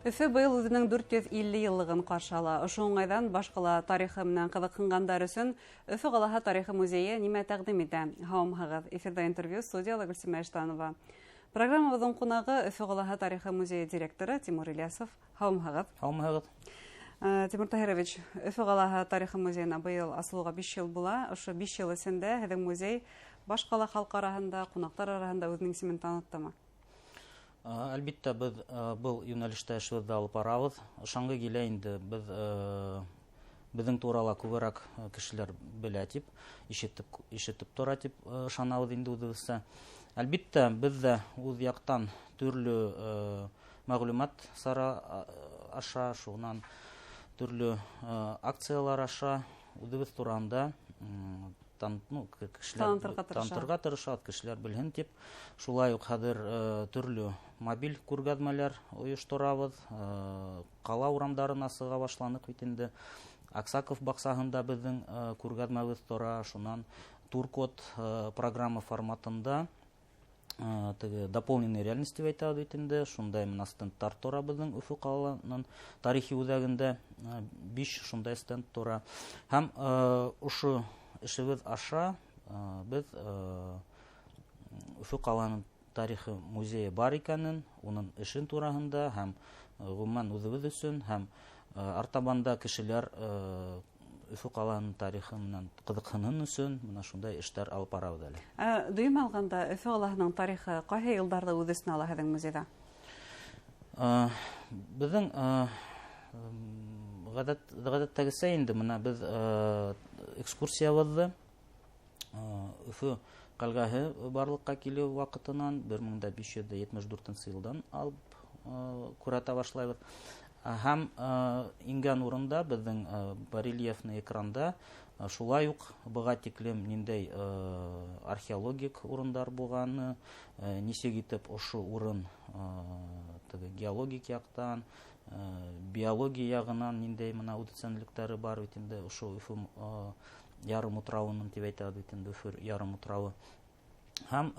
Өфө быйыл үзенең 450 еллыгын каршы ала. Ошол уңайдан баш кала тарихы менән кызыккандар өчен Өфө калаһы тарихы музее нимә тәкъдим итә? Һаумыгыз. Эфирдә интервью, студияда Гөлсемә Эштанова. Программабыздың кунагы Өфө калаһы тарихы музее директоры Тимур Ильясов. Һаумыгыз. Һаумыгыз. Тимур Таһирович, Өфө калаһы тарихы музеена быйыл асылуга 5 ел була. Ошо 5 ел эчендә һеҙҙең музей баш кала халкы араһында, кунактар араһында үзенең исемен таныттымы? Әлбиттә, без был юнәлештә эшебезне алып барабыз. Ошонга килә инде безнең турала күбрәк кешеләр белә дип, ишетеп тора дип ышанабыз инде үзебезгә. Әлбиттә, без дә үз яктан төрле мәгълүмат сара аша, шуннан төрле акциялар аша үзебез турында танытырга тырышабыз, кешеләр белһен дип. Шулай ук хәзер төрле мобиль күргәзмәләр оештырабыз. Кала урамдарына сыга башланык бит инде. Аксаков баксаһында безнең күргәзмәбез тора. Шуннан Туркод программа форматында дополненная реальность дип әйтәбез бит инде. Шундай стендтар тора безнең Өфө каланың тарихи үзәгендә 5 шундай стенд тора. Һәм ошо эшебез аша без Өфө каланың тарихы музее бар икәнен, уның эшен тураһында һәм гомумән үзебез өчен һәм артабанда кешеләр Өфө каланың тарихы менән кызыксыныр өчен менә шундай эшләр алып барабыз әле. Дөйем алганда Өфө калаһының тарихы кайһы елларда үз эченә ала һеҙҙең музейда? Безнең гадәттәгесә инде менә без экскурсиябызды Өфө калгаһы барлыкка килү вакытынан 1574 елдан алып күрәтә башлайбыз. Һәм ингән урында безнең барельефный экранда шулай ук быга тиклем ниндәй археологик урындар булганы, ничек итеп ошо урын геологик яктан, биология ягынан ниндәй менә үзенчәлекләре бар бит инде ошо Өфө ярым утравының дип әйтәбез бит инде Өфө ярым утравы. Һәм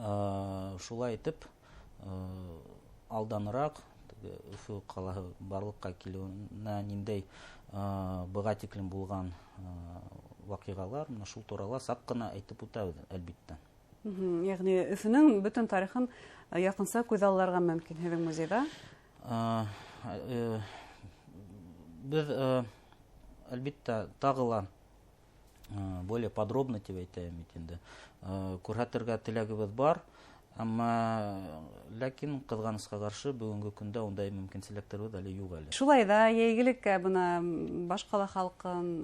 шулай итеп алданрак Өфө калаһы барлыкка килүенә ниндәй быга тиклем булган вакыйгалар, менә шул турында сак кына әйтеп үтәбез, әлбиттә. Ягъни Өфөнең бөтен тарихын якынса күз алларга мөмкин һеҙҙең музейда? Без әлбиттә тагы ла более подробно дип әйтәм бит инде. Күрһәтергә теләгебез бар. Әмма ләкин кызганычка каршы бүгенге көндә ундай мөмкинчелекләр әле юк әле. Шулай да егелеккә буна баш кала халкын,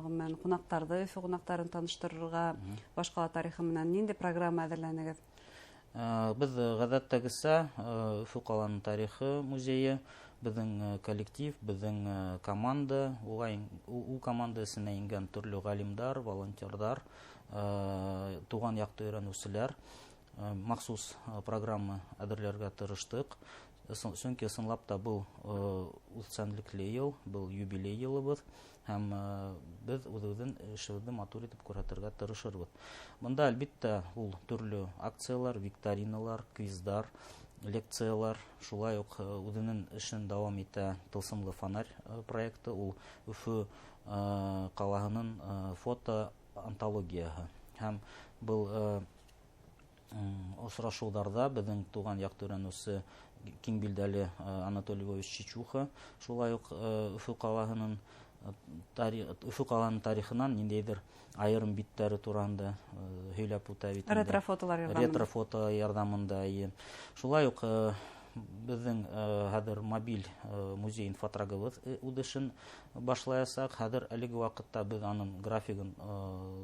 гомумән кунактарды, Өфө кунактарын таныштырырга, баш кала тарихы менән нинди программа әзерләнегез? Без гадәттәгесә Өфө каланың тарихы музее, безнең коллектив, безнең команда, ул команда эсенә ингән төрле галимдар, волонтерлар, туган якты өйрәнүчеләр махсус программа әзерләргә тырыштык. Чөнки ысынлап та был үзенчәлекле ел, был юбилей елыбыз һәм без үзебезнең эшебезне матур итеп күрсәтергә тырышырбыз. Монда әлбиттә ул төрле акциялар, викториналар, квиздар, лекциялар, шулай ук үзенең эшен дәвам итә Тылсымлы фонарь проекты, ул Өфө калаһының фото антологияһы. Һәм был очрашуларда безнең туган якты өйрәнүче киң билдәле Анатолий Львович Чичуха, шулай ук Өфө калаһының тарихынан ниндәйдер айрым биттәре турында һөйләп үтә бит. Ретрофото ярдәмендә. Шулай ук безнең хәзер мобиль музей инфотрагыбыз үдешен башлаячак. Хәзер әлеге вакытта без аның графигын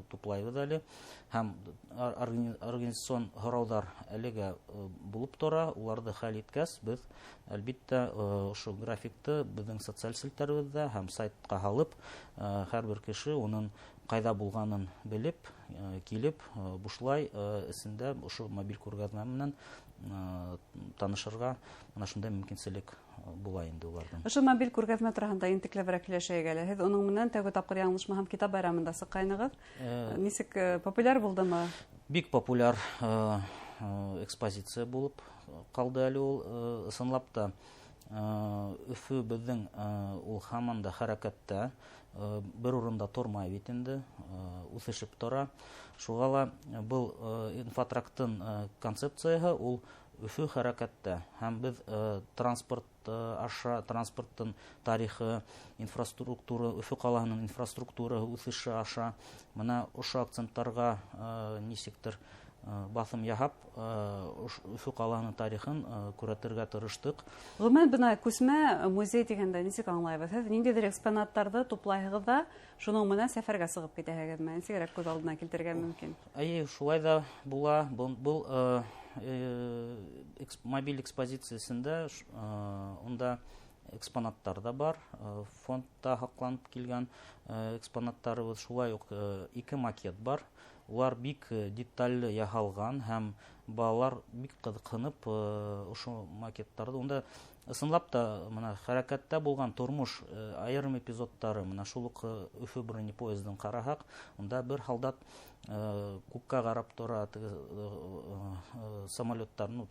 туплайбыз әле. Һәм организацион һораудар әлегә булып тора. Уларны хәл иткәс, без әлбиттә ошо графикты безнең социаль селтәребездә һәм сайтка һалып, һәрбер кеше уның кайда булганын белеп, килеп, бушлай эсендә ошо мобиль күргәзмә менән танышырга менә шундай мөмкинчелек була инде улардан. Ошо мобиль күргәзмә турында интекләбрәк һөйләшәйек әле. Һез уның менән тәүге тапкыр яңлышмаһам китап байрамында сыккайныгыз. Нисек популяр булдымы? Бик популяр экспозиция булып калды әле ул. Ысынлап та Өфө безнең ул һаман да хәрәкәттә, бер урында тормай бит инде, үсешеп тора. Шуңа ла был инфотрактын концепцияһы ул Өфө хәрәкәттә һәм без транспорт аша, транспорттың тарихы, инфраструктура, Өфө калаһының инфраструктура үсеше аша менә ошо акценттарга нисектер басым яһап, Өфө калаһының тарихын күрәтергә тырыштык. Гомумән бына күсмә музей дигәндә ничек аңлайбыз? Һез ниндидер экспонаттарды туплайһыгыз да, шуның менән сәфәргә сыгып китәһегезме? Ничегрәк күз алдына килтерергә мөмкин? Шулай да була. Был мобиль экспозициясендә онда экспонаттар да бар. Фондта һакланып килгән экспонаттарыбыз, шулай ук 2 макет бар. Улар бик детальле яһалган һәм балалар бик кызыксынып ошо макеттарды, онда ысынлап та менә хәрәкәттә булган тормыш аерым эпизодтары, менә шул ук Өфө бронепоездын карасак, онда бер солдат күккә карап тора, самолеттарны,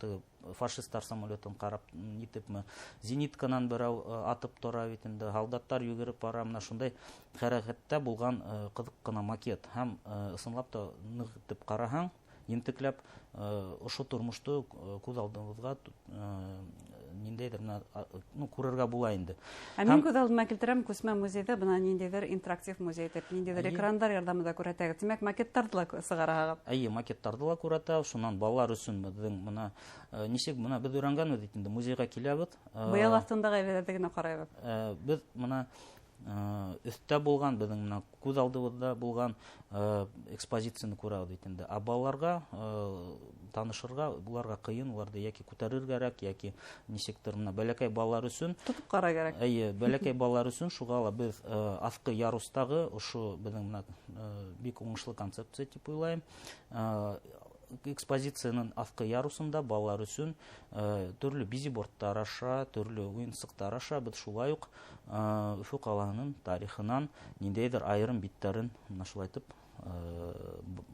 фашистлар самолетын карап нитепме, зенитканан берәү атып тора бит инде, солдаттар йөгереп бара, менә шундай хәрәкәттә булган кызык кына макет. Һәм ысынлап та нык итеп карасаң, ентекләп ошо тормышты күз алдыбызга ниндәйдер күрергә була инде. Мин күз алдыма килтерәм, күсмә музейда бына ниндәйдер интерактив музей итеп, ниндәйдер экрандар ярдәмендә күрәтәгез. Димәк, макеттарды ла сыгарагыз. Макеттарды ла күрәтә, шуннан балалар өчен безнең менә ничек менә без өйрәнгәнбез бит инде, музейга киләбез. Быел астындагы әйберләрне генә карайбыз. Без менә өстә булган, безнең менә күз алдыбызда булган экспозицияны күрәбез бит инде. Балаларга танышырга, буларга кыен, уларда яки күтәрергәрәк, яки ничектер менә бәләкәй балалар өчен тотып карар кирәк. Бәләкәй балалар өчен шуга ла без аскы ярустагы ошо безнең менә бик уңышлы концепция дип уйлыйм. Экспозициянең аскы ярусында балалар өчен төрле бизибордтар аша, төрле уенсыктар аша без шулай ук Өфө калаһының тарихынан ниндәйдер айрым битләрен шулай итеп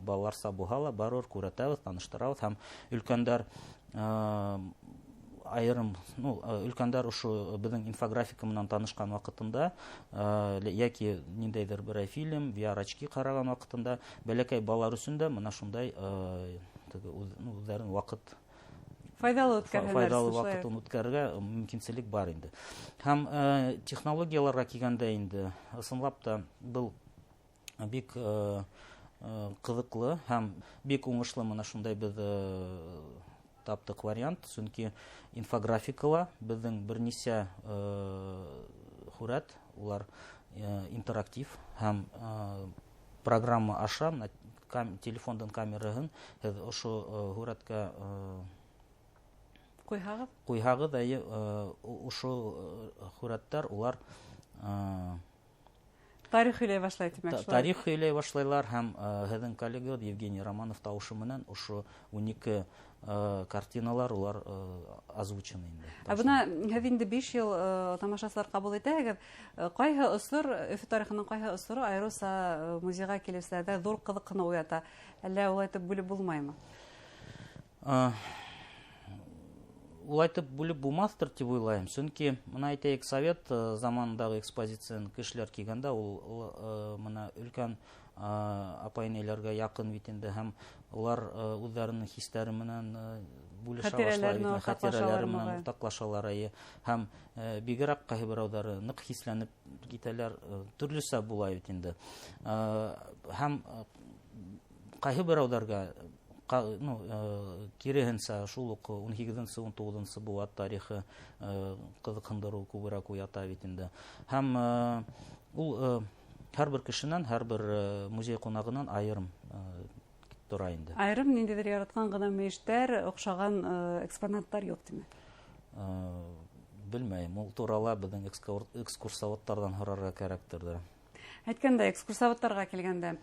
балалар сабыһа барыр, күрәтәбез, таныштырабыз һәм өлкәннәр айрым, өлкәннәр ошо безнең инфографика менән танышкан вакытында яки ниндәйдер бер фильм, VR очки караган вакытында бәләкәй балалар өчен дә менә шундай үзләренең вакыт файдалы вакытын үткәрергә мөмкинчелек бар инде. Һәм технологияларга килгәндә инде ысынлап та был бик кызыклы һәм бик уңышлы менә шундай без таптык вариант, чөнки инфографикала безнең берничә хүрәт, улар интерактив һәм программа аша телефондан камераһын ошо хүрәткә куйһагыз, ошо хүрәттәр улар тарих һөйләй башлай димәк. Тарих һөйләй башлайлар һәм һезнең коллега Евгений Романов тавышы менән ошо 12 картиналар улар озвучены инде. Бuna һез инде 5 ел тамашачылар кабул итәгез. Кайһы осыр, Өфө тарихының кайһы осыры айрыса музейга килсәдә зур кызыкны уята. Әллә ул әйтеп бүлеп булмаймы? Ул әйтеп бүлеп булмастыр дип уйлыйм. Чөнки менә әйтәйек, совет заманындагы экспозицияны кешеләр килгәндә, ул менә өлкән апай-энеләргә якын бит инде һәм улар үзләренең хисләре менән бүлешә башлар, хатирәләре менән уртаклашалар һәм бигрәк кайбер берәүләре нык хисләнеп китәләр, төрлесе була бит инде. Һәм кайбер берәүләргә киресенчә шул ук 18-19 булат тарихы кызыксындыру күбрәк уята бит инде. Һәм ул һәрбер кешенән, һәрбер музей кунагыннан айрым тора инде. Айрым ниндидер яраткан гына мештәр, охшаган экспонаттар юк димәк. Белмәйм, ул турала безнең экскурсоводлардан һорарга кирәктер. Әйткәндә, экскурсоводларга килгәндә,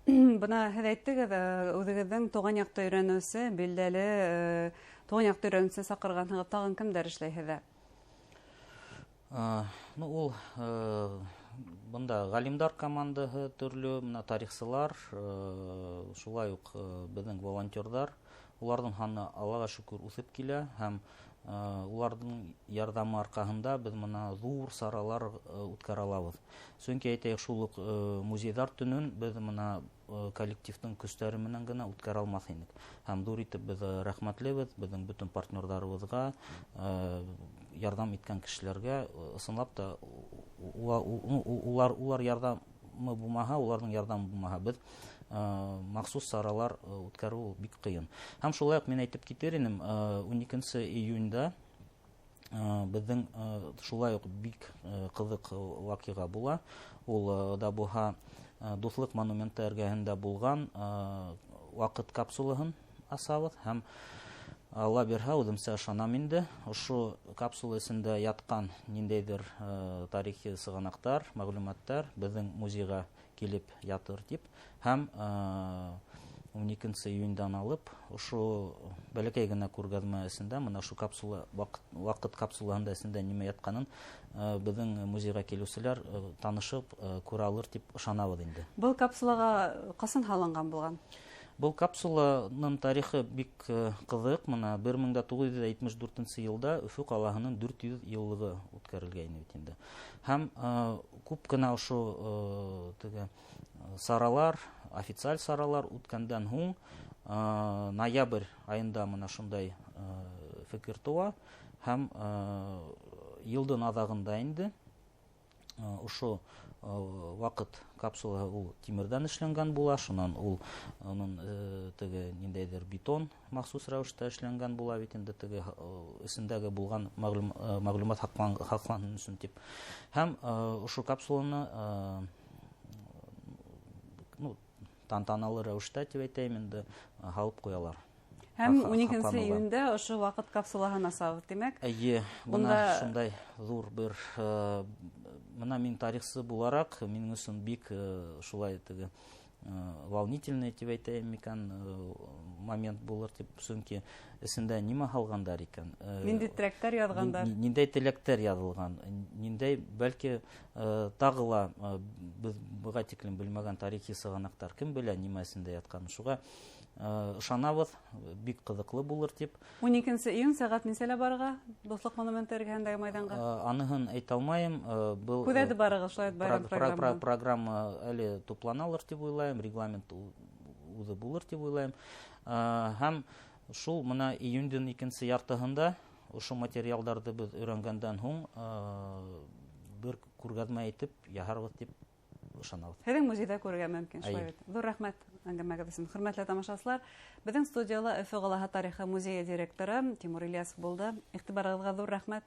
бuna һез әйттегез, үзегезнең туган якта өйрәнүсе, билдәле туган якта өйрәнүсе сакырганһыгыз, тагын кемдәр эшләйһез? Ул бында галимдар командаһы, төрле тарихчылар, шулай ук безнең волонтерлар, уларның ханы Аллага шөкер үсеп килә һәм улардын ярдамы аркасында біз мына зур саралар үткәрә алабыз. Сөңки әйтәйек, шул ук музейдар төнен біз мына коллективтің көстәре менән генә үткәрә алмас идек. Һәм зур итеп без рәхмәтлебез безнең бүтән партнерларыбызга, ярдәм иткән кешеләргә, ысынлап та улар ярдәмы булмаһа, уларның ярдәмы булмаһа, без махсус саралар үткәрү бик кыен. Һәм шулай ук мин әйтеп китер идем, 12 июньдә безнең шулай ук бик кызык вакыйга була. Ул да буха Дуслык монументы эргәһендә булган вакыт капсулаһын асабыз һәм Алла бирһә, үземсә ышанам инде, ошо капсула эчендә яткан ниндәйдер тарихи сыгынактар, мәгълүматтар безнең музейга килеп ятыр дип, һәм 12 июньдән алып, ошо бәләкәй генә күргәзмә эчендә, менә шу капсула вакыт капсулаһында эчендә нимә ятканын безнең музейга килүчеләр танышып күрә алыр дип ышанабыз инде. Бу капсулага касан һалынган булган? Бұл капсуланың тарихы бик кызык. Мына 1974 елда Өфө калаһының 400 еллыгы үткәрелгән бит инде. Һәм күп кенә ошо саралар, официаль саралар үткәндән һуң ноябрь айында мына шундай фикер туа һәм елдың азагында инде ошо вакыт капсула ул тимердән эшләнгән була, шуннан ул ниндәйдер бетон махсус рәвештә эшләнгән була бит инде эчендәге булган мәгълүмат хаклансын өчен дип. Һәм ошо капсуланы тантаналы рәвештә дип әйтәм инде һалып куялар. Һәм 12 июньдә ошо вакыт капсулаһын асабыз, димәк. Мына шундай зур бер мына мин тарихсы буларак, минем өчен бик шулай волнительный дип әйтәм микән момент булыр дип, чөнки эчендә нимә һалгандар икән. Ниндәй теләктәр язгандар? Ниндәй теләктәр язылган? Ниндәй бәлки тагыла без буга тиклем белмәгән тарихи сыгынактар, кем белә нимә эчендә яткан. Шуга ышанабыз, бик кызыклы булыр дип. 12 июнь сәгать ничәлә барырга? Дуслык монументы эргәһендәге майданга. Аныһын әйтә алмаем. Бу Күдәде барыгыз, шулай байрам программа. Программа әле тупланалар дип уйлайм, регламент үзе булыр дип уйлайм. Һәм шул мына июньдән 2 яртыһында ошо материалларны без өйрәнгәндән һуң бер күргәзмә итеп яһарбыз дип ышанабыз. Һеҙҙең музейҙа күрергә мөмкин, шулай бит. Ҙур рәхмәт әңгәмәгеҙ өсөн. Хөрмәтле тамашасылар, беҙҙең студияла Өфө ҡалаһы тарихы музейы директоры Тимур Ильясов булды. Иғтибарығыҙға ҙур рәхмәт.